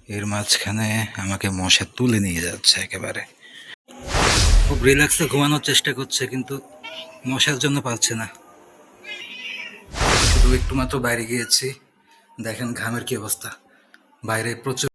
এর মাঝখানে আমাকে মশা তুলে নিয়ে যাচ্ছে একেবারে। খুব রিল্যাক্সে ঘুমানোর চেষ্টা করছে, কিন্তু মশার জন্য পারছে না। শুধু একটু মাত্র বাইরে গিয়েছি, দেখেন ঘামের কি অবস্থা। বাইরে প্রচুর।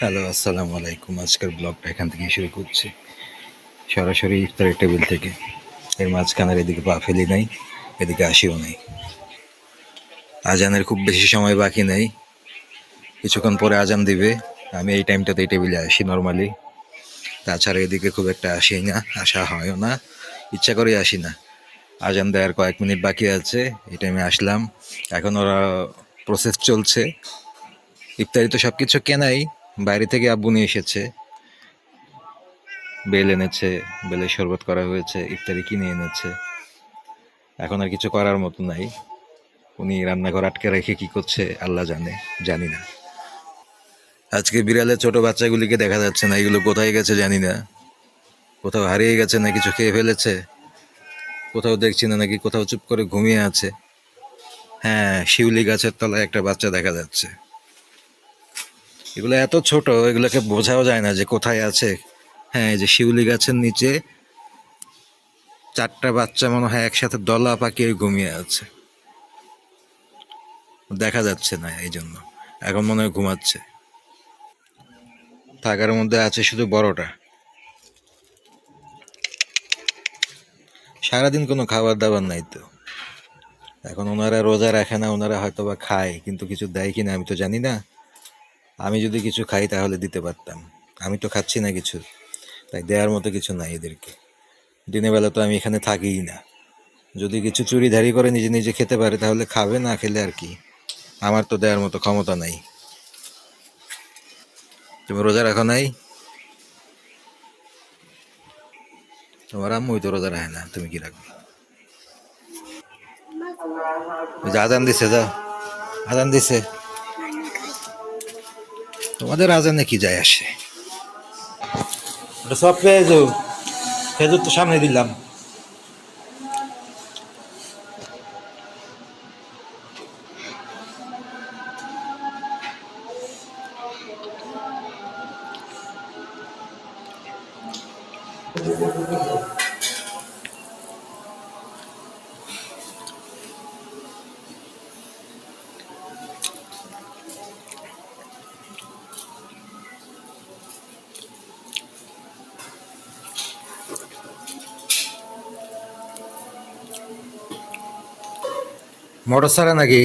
হ্যালো, আসসালামু আলাইকুম। আজকের ব্লগটা এখান থেকে শুরু করছি, সরাসরি ইফতারের টেবিল থেকে। এর মাঝখানের এদিকে পা ফেলি নাই, এদিকে আসিও নাই। আজানের খুব বেশি সময় বাকি নেই, কিছুক্ষণ পরে আজান দিবে। আমি এই টাইমটাতে এই টেবিলে আসি নর্মালি, তাছাড়া এদিকে খুব একটা আসি না, আসা হয়ও না, ইচ্ছা করেই আসি না। আজান দেওয়ার কয়েক মিনিট বাকি আছে, এই টাইমে আসলাম। এখন ওরা প্রসেস চলছে। ইফতারি তো সব কিছু কেনাই, বাইরে থেকে আব্বু নিয়ে এসেছে, বেল এনেছে, বেলের শরবত করা হয়েছে, ইফতারি কিনে এনেছে। এখন আর কিছু করার মতো নাই। উনি রান্নাঘর আটকে রেখে কি করছে আল্লাহ জানে, জানি না। আজকে বিড়ালের ছোট বাচ্চাগুলিকে দেখা যাচ্ছে না, এগুলো কোথায় গেছে জানি না। কোথাও হারিয়ে গেছে, না কিছু খেয়ে ফেলেছে, কোথাও দেখছি না, নাকি কোথাও চুপ করে ঘুমিয়ে আছে। হ্যাঁ, শিউলি গাছের তলায় একটা বাচ্চা দেখা যাচ্ছে। এগুলো এত ছোট, এগুলোকে বোঝাও যায় না যে কোথায় আছে। হ্যাঁ, এই যে শিউলি গাছের নিচে 4টা বাচ্চা মনে হয় একসাথে দলা পাকিয়ে ঘুমিয়ে আছে, দেখা যাচ্ছে না, এই জন্য এখন মনে হয় ঘুমাচ্ছে। থাকার মধ্যে আছে শুধু বড়টা। সারাদিন কোনো খাবার দাবার নাই তো। এখন ওনারা রোজা রাখে না, ওনারা হয়তো বা খায়, কিন্তু কিছু দেয় কিনা আমি তো জানি না। আমি যদি কিছু খাই তাহলে দিতে পারতাম, আমি তো খাচ্ছি না কিছু, তাই দেওয়ার মতো কিছু নাই এদেরকে। দিনের বেলা তো আমি এখানে থাকিই না। যদি কিছু চুরিধারি করে নিজে নিজে খেতে পারে তাহলে খাবে, না খেলে আর কি। আমার তো দেওয়ার মতো ক্ষমতা নাই। তুমি রোজা রাখো নাই? তোমার আম্মুই তো রোজা রাখে না, তুমি কি রাখবে? আজান দিছে, যাও, আজান দিছে। তোমাদের আজানে কি যায় আসে? ওটা সব পেয়ে যাও, খেজুর তো সামনে দিলাম। মোটর সারা নাকি?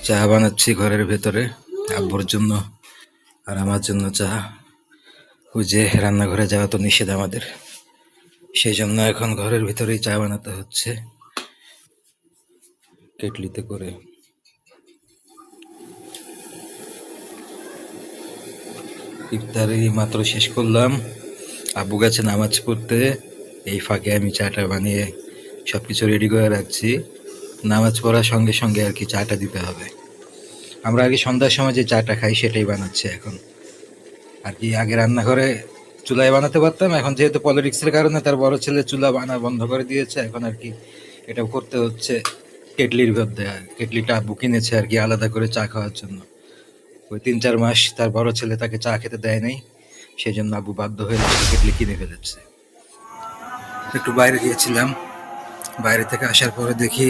চা বানাচ্ছি ঘরের ভেতরে আব্বুর জন্য আর আমার জন্য চা। ওই যে রান্নাঘরে যাওয়া তো নিষেধ আমাদের, সেই জন্য এখন ঘরের ভিতরেই চা বানাতে হচ্ছে কেটলিতে করে। ইফতারি মাত্র শেষ করলাম, আব্বু গেছে নামাজ পড়তে, এই ফাঁকে আমি চাটা বানিয়ে সব কিছু রেডি করে রাখছি। নামাজ পড়ার সঙ্গে সঙ্গে আর কি চাটা দিতে হবে। আমরা আগে সন্ধ্যার সময় যে চাটা খাই সেটাই বানাচ্ছি এখন আর কি। আগে রান্নাঘরে চুলায় বানাতে পারতাম, এখন যেহেতু পলিটিক্সের কারণে তার বড় ছেলে চুলা বানা বন্ধ করে দিয়েছে, এখন আর কি এটাও করতে হচ্ছে কেটলির মধ্যে। কেটলিটা আব্বু কিনেছে আর কি আলাদা করে চা খাওয়ার জন্য। ওই 3-4 মাস তার বড় ছেলে তাকে চা খেতে দেয় নাই, সেই জন্য আব্বু বাধ্য হয়ে কেটলি কিনে ফেলেছে। একটু বাইরে গিয়েছিলাম, বাইরে থেকে আসার পরে দেখি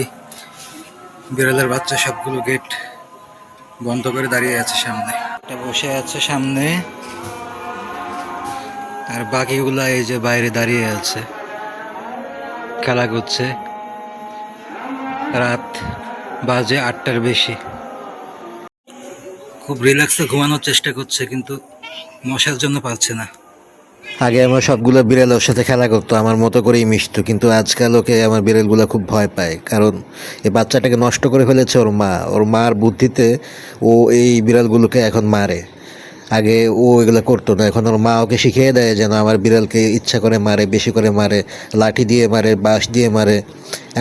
বিড়ালের বাচ্চা সবগুলো গেট বন্ধ করে দাঁড়িয়ে আছে সামনে। এটা বসে আছে সামনে, আর বাকিগুলা এই যে বাইরে দাঁড়িয়ে আছে খেলা করছে। রাত বাজে 8টার বেশি। খুব রিল্যাক্সে ঘুমানোর চেষ্টা করছে কিন্তু মশার জন্য পারছে না। আগে আমার সবগুলো বিড়াল ওর সাথে খেলা করতো, আমার মতো করেই মিশতো, কিন্তু আজকাল ওকে আমার বিড়ালগুলো খুব ভয় পায়, কারণ এই বাচ্চাটাকে নষ্ট করে ফেলেছে ওর মা। ওর মার বুদ্ধিতে ও এই বিড়ালগুলোকে এখন মারে। আগে ও এগুলো করতো না, এখন ওর মা ওকে শিখিয়ে দেয় যেন আমার বিড়ালকে ইচ্ছা করে মারে, বেশি করে মারে, লাঠি দিয়ে মারে, বাঁশ দিয়ে মারে,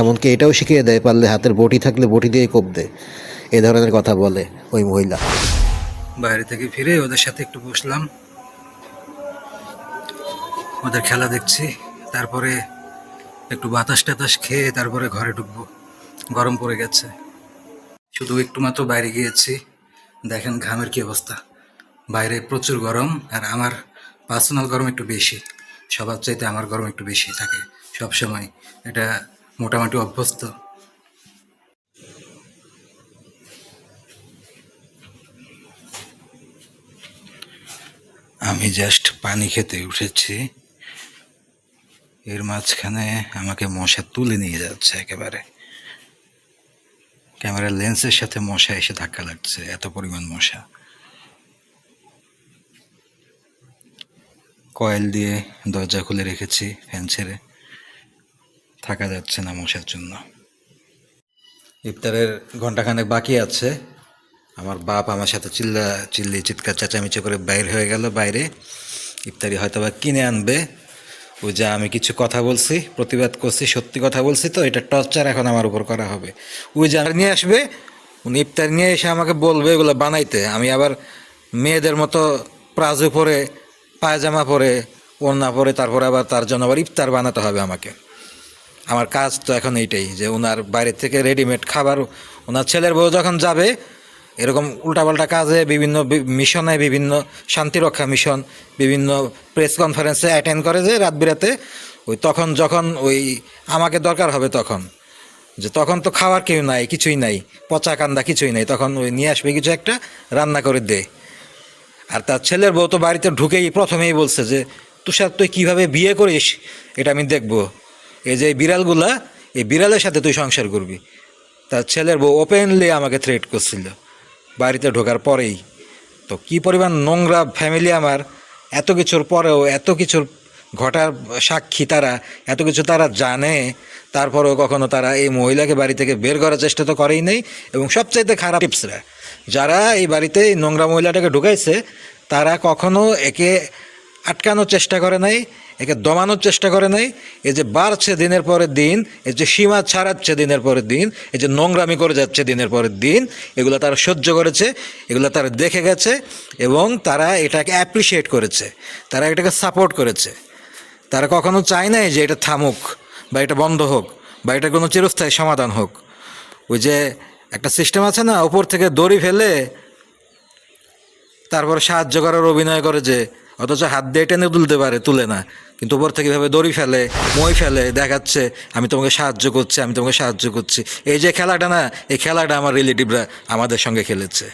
এমনকি এটাও শিখিয়ে দেয় পারলে হাতের বটি থাকলে বটি দিয়ে কোপ দেয়। এ ধরনের কথা বলে ওই মহিলা। বাইরে থেকে ফিরে ওদের সাথে একটু বসলাম, ওদের খেলা দেখছি, তারপরে একটু বাতাস টাতাস খেয়ে তারপরে ঘরে ঢুকবো। গরম পড়ে গেছে, শুধু একটু মাত্র বাইরে গিয়েছি, দেখেন ঘামের কি অবস্থা। বাইরে প্রচুর গরম, আর আমার পার্সোনাল গরম একটু বেশি, সবার চাইতে আমার গরম একটু বেশি থাকে সব সময়, এটা মোটামুটি অভ্যস্ত। আমি জাস্ট পানি খেতে উঠেছি, এর মাঝখানে আমাকে মশা তুলে নিয়ে যাচ্ছে একেবারে। ক্যামেরার লেন্সের সাথে মশা এসে ধাক্কা লাগছে, এত পরিমাণ মশা। কয়েল দিয়ে দরজা খুলে রেখেছি, ফ্যান ছেড়ে, থাকা যাচ্ছে না মশার জন্য। ইফতারের ঘন্টাখানেক বাকি আছে, আমার বাপ আমার সাথে চিৎকার চেঁচামেচি করে বাইরে হয়ে গেল বাইরে। ইফতারি হয়তো বা কিনে আনবে। ওই যে আমি কিছু কথা বলছি, প্রতিবাদ করছি, সত্যি কথা বলছি, তো এটা টর্চার এখন আমার উপর করা হবে। ওই যে নিয়ে আসবে, উনি ইফতার নিয়ে এসে আমাকে বলবে এগুলো বানাইতে, আমি আবার মেয়েদের মতো প্লাজো পরে, পায়জামা পরে, ওড়না পরে, তারপরে আবার তার জন্য আবার ইফতার বানাতে হবে আমাকে। আমার কাজ তো এখন এইটাই, যে ওনার বাইরে থেকে রেডিমেড খাবার, ওনার ছেলের বউ যখন যাবে এরকম উল্টাপাল্টা কাজে, বিভিন্ন মিশনে, বিভিন্ন শান্তিরক্ষা মিশন, বিভিন্ন প্রেস কনফারেন্সে অ্যাটেন্ড করে যে রাত বিরাতে, ওই তখন যখন ওই আমাকে দরকার হবে, তখন যে তখন তো খাওয়ার কেউ নাই, কিছুই নাই, পচা কান্দা কিছুই নাই, তখন ওই নিয়ে আসবে কিছু একটা, রান্না করে দে। আর তার ছেলের বউ তো বাড়িতে ঢুকেই প্রথমেই বলছে যে তুষার তুই কীভাবে বিয়ে করিস এটা আমি দেখবো, এই যে বিড়ালগুলা, এই বিড়ালের সাথে তুই সংসার করবি। তার ছেলের বউ ওপেনলি আমাকে থ্রেট করছিল বাড়িতে ঢোকার পরেই। তো কী পরিমাণ নোংরা ফ্যামিলি আমার, এত কিছুর পরেও, এত কিছুর ঘটার সাক্ষী তারা, এত কিছু তারা জানে, তারপরেও কখনো তারা এই মহিলাকে বাড়ি থেকে বের করার চেষ্টা তো করেই নেই। এবং সবচাইতে খারাপ টিপসরা, যারা এই বাড়িতে এই নোংরা মহিলাটাকে ঢুকাইছে, তারা কখনো একে আটকানোর চেষ্টা করে নাই, একে দমানোর চেষ্টা করে নাই। এই যে বাড়ছে দিনের পরের দিন, এই যে সীমা ছাড়াচ্ছে দিনের পরের দিন, এই যে নোংরামি করে যাচ্ছে দিনের পরের দিন, এগুলো তারা সহ্য করেছে, এগুলো তারা দেখে গেছে, এবং তারা এটাকে অ্যাপ্রিসিয়েট করেছে, তারা এটাকে সাপোর্ট করেছে। তারা কখনো চায় নাই যে এটা থামুক, বা এটা বন্ধ হোক, বা এটা কোনো চিরস্থায়ী সমাধান হোক। ওই যে একটা সিস্টেম আছে না, উপর থেকে দড়ি ফেলে তারপর সাহায্য করার অভিনয় করে, যে অথচ হাত দিয়ে টেনে তুলতে পারে, তুলে না, কিন্তু উপর থেকে এভাবে দড়ি ফেলে, মই ফেলে, দেখাচ্ছে আমি তোমাকে সাহায্য করছি, আমি তোমাকে সাহায্য করছি। এই যে খেলাটা না, এই খেলাটা আমার রিলেটিভরা আমাদের সঙ্গে খেলেছে।